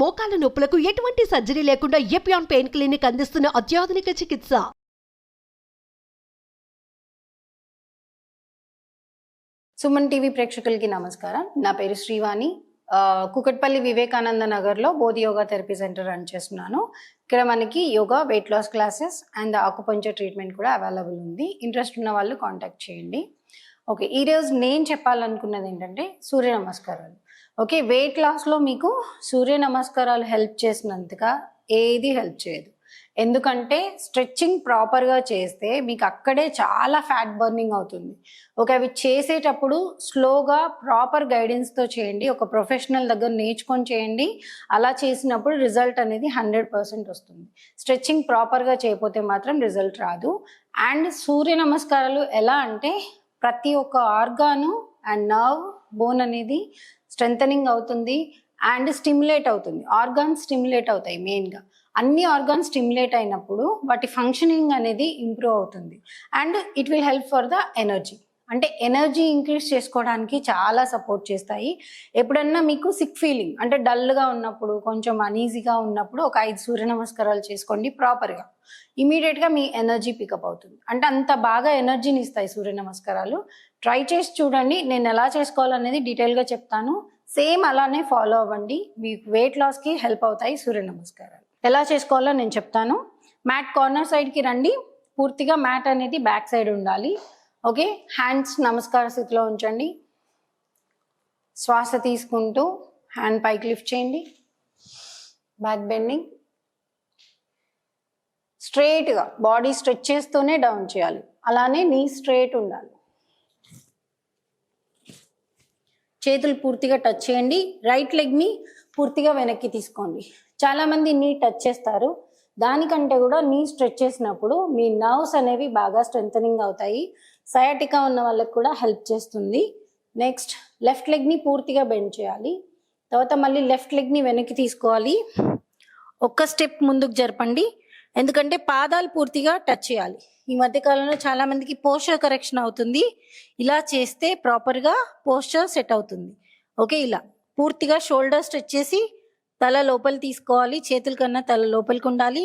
మోకాల నొప్పులకు ఎటువంటి సర్జరీ లేకుండా ఎపియాన్ పెయిన్ క్లినిక్ అందిస్తున్న అత్యాధునిక చికిత్స. సుమన్ టీవీ ప్రేక్షకులకి నమస్కారం. నా పేరు శ్రీవాణి. కుకట్పల్లి వివేకానంద నగర్లో Bodhi yoga therapy centre run చేస్తున్నాను. ఇక్కడ మనకి yoga, weight loss classes and acupuncture treatment కూడా అవైలబుల్ ఉంది. ఇంట్రెస్ట్ ఉన్న వాళ్ళు కాంటాక్ట్ చేయండి. ఓకే, ఈరోజు నేను చెప్పాలనుకున్నది ఏంటంటే సూర్య నమస్కారాలు. ఓకే, వెయిట్ లాస్లో మీకు సూర్య నమస్కారాలు హెల్ప్ చేసినంతగా ఏది హెల్ప్ చేయదు. ఎందుకంటే స్ట్రెచ్చింగ్ ప్రాపర్గా చేస్తే మీకు అక్కడే చాలా ఫ్యాట్ బర్నింగ్ అవుతుంది. ఓకే, అవి చేసేటప్పుడు స్లోగా ప్రాపర్ గైడెన్స్తో చేయండి. ఒక ప్రొఫెషనల్ దగ్గర నేర్చుకొని చేయండి. అలా చేసినప్పుడు రిజల్ట్ అనేది 100% వస్తుంది. స్ట్రెచ్చింగ్ ప్రాపర్గా చేయకపోతే మాత్రం రిజల్ట్ రాదు. అండ్ సూర్య నమస్కారాలు ఎలా అంటే ప్రతి ఒక్క ఆర్గాను అండ్ నర్వ్, బోన్ అనేది స్ట్రెంథనింగ్ అవుతుంది అండ్ స్టిమ్యులేట్ అవుతుంది. ఆర్గాన్స్ స్టిమ్యులేట్ అవుతాయి. మెయిన్గా అన్ని ఆర్గాన్స్ స్టిమ్యులేట్ అయినప్పుడు వాటి ఫంక్షనింగ్ అనేది ఇంప్రూవ్ అవుతుంది. And it will help for the energy. అంటే ఎనర్జీ ఇంక్రీజ్ చేసుకోవడానికి చాలా సపోర్ట్ చేస్తాయి. ఎప్పుడన్నా మీకు సిక్ ఫీలింగ్ అంటే డల్గా ఉన్నప్పుడు, కొంచెం అనీజీగా ఉన్నప్పుడు ఒక 5 సూర్య నమస్కారాలు చేసుకోండి ప్రాపర్గా. ఇమీడియట్గా మీ ఎనర్జీ పికప్ అవుతుంది. అంటే అంత బాగా ఎనర్జీని ఇస్తాయి సూర్య నమస్కారాలు. ట్రై చేసి చూడండి. నేను ఎలా చేసుకోవాలనేది డీటెయిల్గా చెప్తాను. సేమ్ అలానే ఫాలో అవ్వండి. మీ వెయిట్ లాస్కి హెల్ప్ అవుతాయి సూర్య నమస్కారాలు. ఎలా చేసుకోవాలో నేను చెప్తాను. మ్యాట్ కార్నర్ సైడ్కి రండి. పూర్తిగా మ్యాట్ అనేది బ్యాక్ సైడ్ ఉండాలి. ఓకే, హ్యాండ్స్ నమస్కార స్థితిలో ఉంచండి. శ్వాస తీసుకుంటూ హ్యాండ్ పైకి లిఫ్ట్ చేయండి. Back bending. స్ట్రైట్గా బాడీ స్ట్రెచ్ చేస్తూనే డౌన్ చేయాలి. అలానే నీ స్ట్రైట్ ఉండాలి. చేతులు పూర్తిగా టచ్ చేయండి. రైట్ లెగ్ని పూర్తిగా వెనక్కి తీసుకోండి. చాలామంది నీ టచ్ చేస్తారు. దానికంటే కూడా నీ స్ట్రెచ్ చేసినప్పుడు మీ నర్వ్స్ అనేవి బాగా స్ట్రెంథనింగ్ అవుతాయి. సయాటికా ఉన్న వాళ్ళకి కూడా హెల్ప్ చేస్తుంది. నెక్స్ట్ లెఫ్ట్ లెగ్ని పూర్తిగా బెండ్ చేయాలి. తర్వాత మళ్ళీ లెఫ్ట్ లెగ్ని వెనక్కి తీసుకోవాలి. ఒక్క స్టెప్ ముందుకు జరపండి. ఎందుకంటే పాదాలు పూర్తిగా టచ్ చేయాలి. ఈ మధ్యకాలంలో చాలామందికి పోస్చర్ కరెక్షన్ అవుతుంది. ఇలా చేస్తే ప్రాపర్గా పోస్చర్ సెట్ అవుతుంది. ఓకే, ఇలా పూర్తిగా షోల్డర్ స్ట్రెచ్ చేసి తల లోపలి తీసుకోవాలి. చేతుల కన్నా తల లోపలికి ఉండాలి.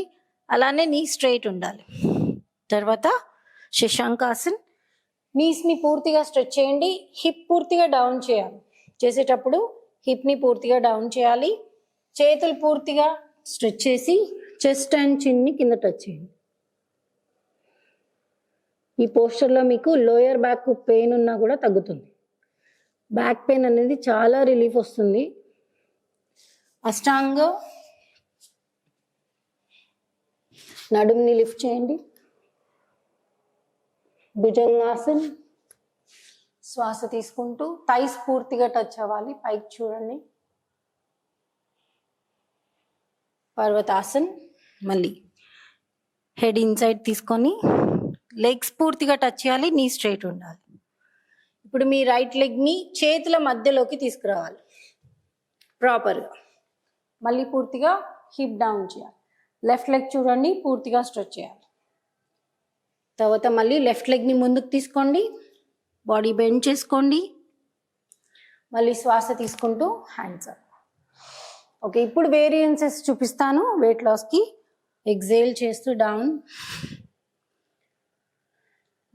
అలానే నీ స్ట్రైట్ ఉండాలి. తర్వాత శశాంకాసన్. నీస్ని పూర్తిగా స్ట్రెచ్ చేయండి. హిప్ పూర్తిగా డౌన్ చేయాలి. చేసేటప్పుడు హిప్ని పూర్తిగా డౌన్ చేయాలి. చేతులు పూర్తిగా స్ట్రెచ్ చేసి చెస్ట్ అండ్ చిన్ని కింద టచ్ చేయండి. ఈ పోస్చర్లో మీకు లోయర్ బ్యాక్ పెయిన్ ఉన్నా కూడా తగ్గుతుంది. బ్యాక్ పెయిన్ అనేది చాలా రిలీఫ్ వస్తుంది. అష్టాంగ. నడుముని లిఫ్ట్ చేయండి. భుజంగాసన్. శ్వాస తీసుకుంటూ థైస్ పూర్తిగా టచ్ అవ్వాలి. పైకి చూడండి. పర్వతాసన్. మళ్ళీ హెడ్ ఇన్సైడ్ తీసుకొని లెగ్స్ పూర్తిగా టచ్ చేయాలి. నీ స్ట్రైట్ ఉండాలి. ఇప్పుడు మీ రైట్ లెగ్ని చేతుల మధ్యలోకి తీసుకురావాలి ప్రాపర్గా. మళ్ళీ పూర్తిగా హిప్ డౌన్ చేయాలి. లెఫ్ట్ లెగ్ చూడండి, పూర్తిగా స్ట్రెచ్ చేయాలి. తర్వాత మళ్ళీ లెఫ్ట్ లెగ్ని ముందుకు తీసుకోండి. బాడీ బెండ్ చేసుకోండి. మళ్ళీ శ్వాస తీసుకుంటూ హ్యాండ్స్ అప్. ఓకే, ఇప్పుడు వేరియంసెస్ చూపిస్తాను వెయిట్ లాస్కి. ఎక్సేల్ చేస్తూ డౌన్.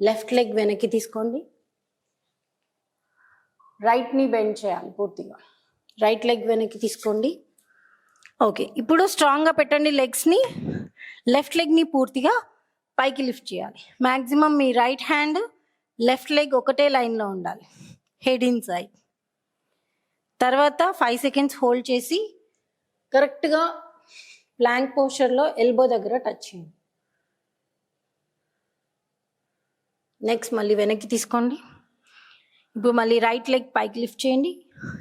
లెఫ్ట్ లెగ్ వెనక్కి తీసుకోండి. రైట్ని బెండ్ చేయాలి పూర్తిగా. రైట్ లెగ్ వెనక్కి తీసుకోండి. ఓకే, ఇప్పుడు స్ట్రాంగ్గా పెట్టండి లెగ్స్ని. లెఫ్ట్ లెగ్ని పూర్తిగా పైకి లిఫ్ట్ చేయాలి. మ్యాక్సిమం మీ రైట్ హ్యాండ్ లెఫ్ట్ లెగ్ ఒకటే లైన్లో ఉండాలి. Head in side. తర్వాత 5 సెకండ్స్ హోల్డ్ చేసి కరెక్ట్గా ప్లాంక్ పోస్చర్లో ఎల్బో దగ్గర టచ్ చేయండి. నెక్స్ట్ మళ్ళీ వెనక్కి తీసుకోండి. ఇప్పుడు మళ్ళీ రైట్ లెగ్ పైకి లిఫ్ట్ చేయండి.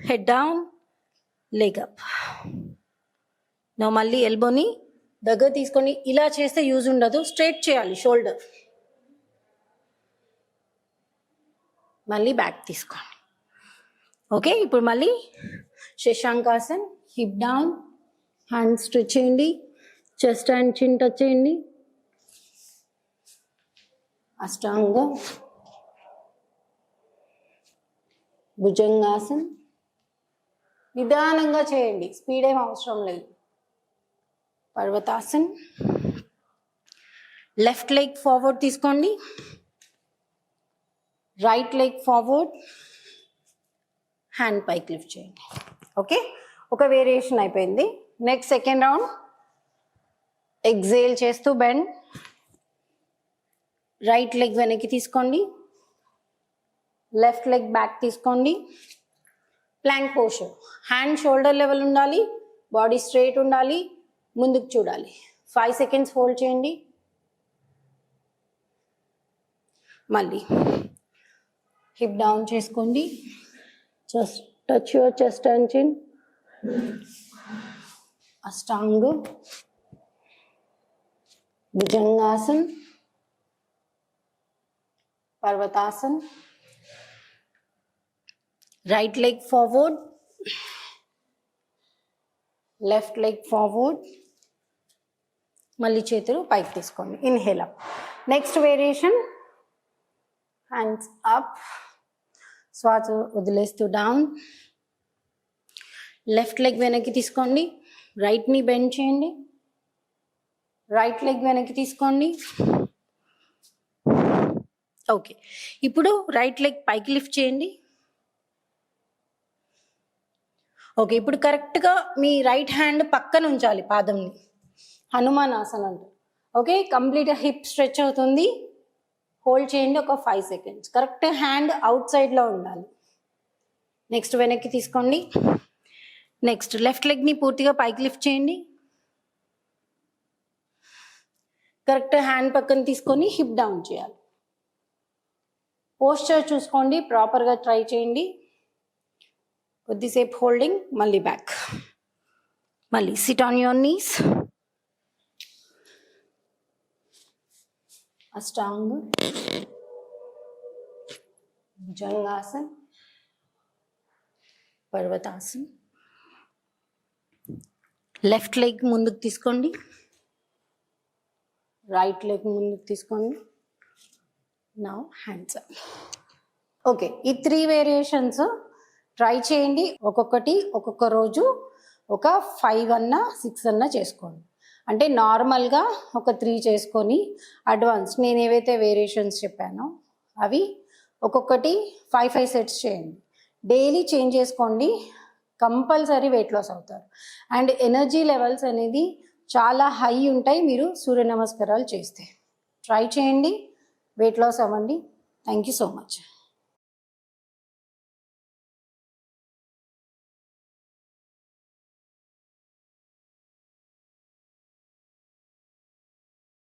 Head down, leg up. నా మళ్ళీ ఎల్బోని దగ్గర తీసుకొని ఇలా చేస్తే యూజ్ ఉండదు. స్ట్రైట్ చేయాలి షోల్డర్. మళ్ళీ బ్యాక్ తీసుకోండి. ఓకే, ఇప్పుడు మళ్ళీ Shashankasan. Hip down, hand stretch చేయండి. చెస్ట్ అండ్ చిన్ టచ్ చేయండి. అష్టాంగ. భుజంగాసన్. నిదానంగా చేయండి, స్పీడ్ ఏం అవసరం లేదు. పర్వతాసన్. లెఫ్ట్ లెగ్ ఫార్వర్డ్ తీసుకోండి, రైట్ లెగ్ ఫార్వర్డ్, హ్యాండ్ పైకి లిఫ్ట్ చేయండి. ఓకే, ఒక వేరియేషన్ అయిపోయింది. Next second round. ఎగ్జేల్ చేస్తూ బెండ్, రైట్ లెగ్ వెనక్కి తీసుకోండి, లెఫ్ట్ లెగ్ బ్యాక్ తీసుకోండి. Plank posture, hand shoulder level ఉండాలి, బాడీ స్ట్రైట్ ఉండాలి, ముందుకు చూడాలి. 5 seconds హోల్డ్ చేయండి. మళ్ళీ హిప్ డౌన్ చేసుకోండి, just touch your chest and chin. Ashtang, Bhujangasan, Parvatasan. Right leg forward, left leg forward, మళ్ళీ చేతులు పైకి తీసుకోండి. Inhale up. Next variation, hands up, శ్వాస వదిలేస్తూ డౌన్. లెఫ్ట్ లెగ్ వెనక్కి తీసుకోండి, రైట్ని బెండ్ చేయండి, రైట్ లెగ్ వెనక్కి తీసుకోండి. ఓకే, ఇప్పుడు రైట్ లెగ్ పైకి లిఫ్ట్ చేయండి. ఓకే, ఇప్పుడు కరెక్ట్గా మీ రైట్ హ్యాండ్ పక్కన ఉంచాలి పాదంని, హనుమాన్ ఆసన అంటారు. ఓకే, కంప్లీట్గా హిప్ స్ట్రెచ్ అవుతుంది. హోల్డ్ చేయండి ఒక 5 seconds. కరెక్ట్ హ్యాండ్ అవుట్ సైడ్లో ఉండాలి. నెక్స్ట్ వెనక్కి తీసుకోండి. నెక్స్ట్ లెఫ్ట్ లెగ్ని పూర్తిగా పైకి లిఫ్ట్ చేయండి. కరెక్ట్ హ్యాండ్ పక్కన తీసుకొని హిప్ డౌన్ చేయాలి. పోస్చర్ చూసుకోండి, ప్రాపర్గా ట్రై చేయండి. కొద్దిసేపు హోల్డింగ్, మళ్ళీ బ్యాక్. మళ్ళీ sit on your knees. Ashtang, Bhujangasan, Parvatasan. Left leg ముందుకు తీసుకోండి, రైట్ లెగ్ ముందుకు తీసుకోండి. Now hands up. ఓకే, ఈ 3 వేరియేషన్స్ ట్రై చేయండి. ఒక్కొక్కటి ఒక్కొక్క రోజు ఒక 5 అన్నా 6 అన్నా చేసుకోండి. అంటే నార్మల్గా ఒక 3 చేసుకొని అడ్వాన్స్ నేను ఏవైతే వేరియేషన్స్ చెప్పానో అవి ఒక్కొక్కటి 5 సెట్స్ చేయండి. డైలీ చేంజ్ చేసుకోండి, కంపల్సరీ వెయిట్ లాస్ అవుతారు. అండ్ ఎనర్జీ లెవెల్స్ అనేది చాలా హై ఉంటాయి మీరు సూర్య నమస్కారాలు చేస్తే. ట్రై చేయండి, వెయిట్ లాస్ అవ్వండి. Thank you so much.